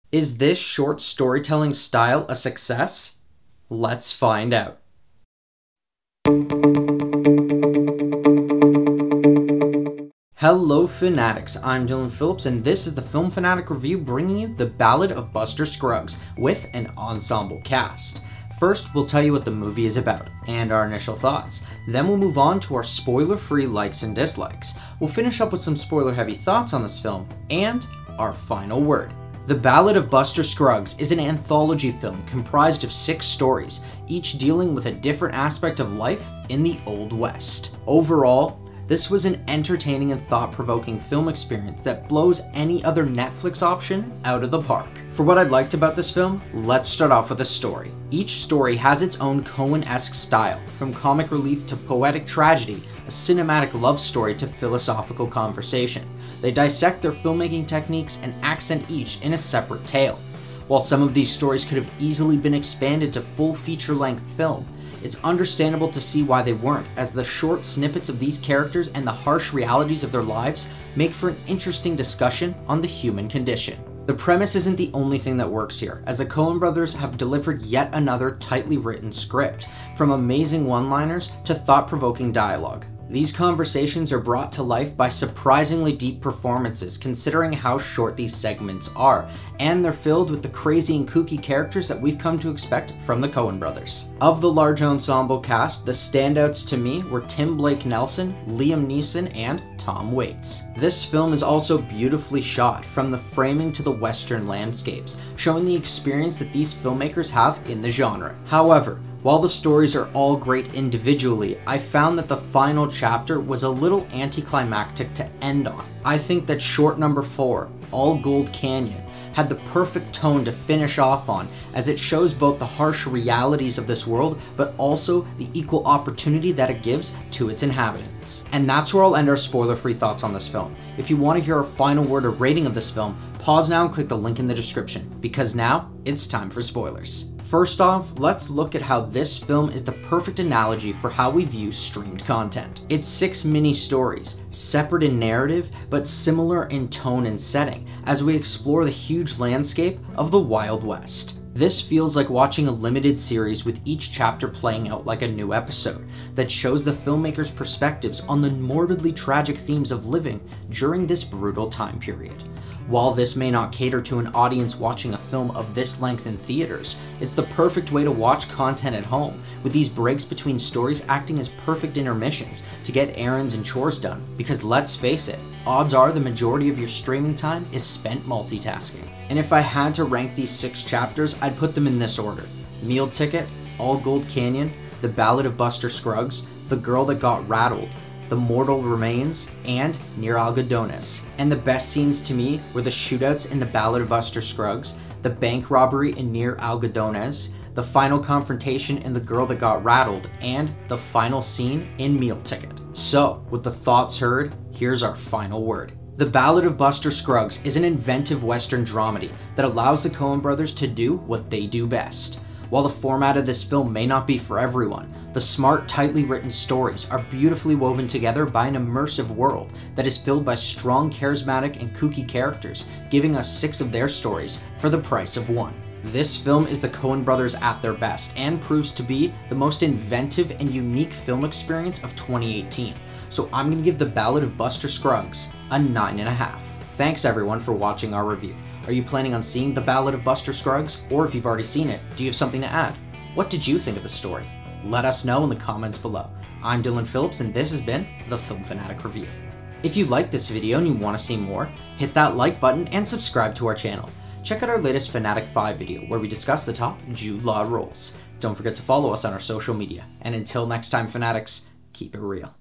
Is this short storytelling style a success? Let's find out. Hello Fanatics, I'm Dylan Phillips and this is the Film Fanatic Review bringing you The Ballad of Buster Scruggs with an ensemble cast. First, we'll tell you what the movie is about and our initial thoughts. Then we'll move on to our spoiler-free likes and dislikes. We'll finish up with some spoiler-heavy thoughts on this film and our final word. The Ballad of Buster Scruggs is an anthology film comprised of 6 stories, each dealing with a different aspect of life in the Old West. Overall, this was an entertaining and thought-provoking film experience that blows any other Netflix option out of the park. For what I liked about this film, let's start off with a story. Each story has its own Coen-esque style, from comic relief to poetic tragedy, a cinematic love story to philosophical conversation. They dissect their filmmaking techniques and accent each in a separate tale. While some of these stories could have easily been expanded to full feature-length film, it's understandable to see why they weren't, as the short snippets of these characters and the harsh realities of their lives make for an interesting discussion on the human condition. The premise isn't the only thing that works here, as the Coen brothers have delivered yet another tightly written script, from amazing one-liners to thought-provoking dialogue. These conversations are brought to life by surprisingly deep performances considering how short these segments are, and they're filled with the crazy and kooky characters that we've come to expect from the Coen brothers. Of the large ensemble cast, the standouts to me were Tim Blake Nelson, Liam Neeson, and Tom Waits. This film is also beautifully shot, from the framing to the western landscapes, showing the experience that these filmmakers have in the genre. However, while the stories are all great individually, I found that the final chapter was a little anticlimactic to end on. I think that short number 4, All Gold Canyon, had the perfect tone to finish off on, as it shows both the harsh realities of this world, but also the equal opportunity that it gives to its inhabitants. And that's where I'll end our spoiler-free thoughts on this film. If you want to hear our final word or rating of this film, pause now and click the link in the description, because now it's time for spoilers. First off, let's look at how this film is the perfect analogy for how we view streamed content. It's 6 mini-stories, separate in narrative, but similar in tone and setting, as we explore the huge landscape of the Wild West. This feels like watching a limited series with each chapter playing out like a new episode that shows the filmmakers' perspectives on the morbidly tragic themes of living during this brutal time period. While this may not cater to an audience watching a film of this length in theaters, it's the perfect way to watch content at home, with these breaks between stories acting as perfect intermissions to get errands and chores done, because let's face it, odds are the majority of your streaming time is spent multitasking. And if I had to rank these 6 chapters, I'd put them in this order: Meal Ticket, All Gold Canyon, The Ballad of Buster Scruggs, The Girl That Got Rattled, The Mortal Remains, and Near Algodones. And the best scenes to me were the shootouts in The Ballad of Buster Scruggs, the bank robbery in Near Algodones, the final confrontation in The Girl That Got Rattled, and the final scene in Meal Ticket. So, with the thoughts heard, here's our final word. The Ballad of Buster Scruggs is an inventive Western dramedy that allows the Coen brothers to do what they do best. While the format of this film may not be for everyone, the smart, tightly written stories are beautifully woven together by an immersive world that is filled by strong, charismatic, and kooky characters, giving us 6 of their stories for the price of 1. This film is the Coen brothers at their best and proves to be the most inventive and unique film experience of 2018. So I'm going to give The Ballad of Buster Scruggs a 9.5. Thanks everyone for watching our review. Are you planning on seeing The Ballad of Buster Scruggs? Or if you've already seen it, do you have something to add? What did you think of the story? Let us know in the comments below. I'm Dylan Phillips and this has been the Film Fanatic Review. If you liked this video and you want to see more, hit that like button and subscribe to our channel. Check out our latest Fanatic 5 video where we discuss the top Jude Law roles. Don't forget to follow us on our social media. And until next time, Fanatics, keep it real.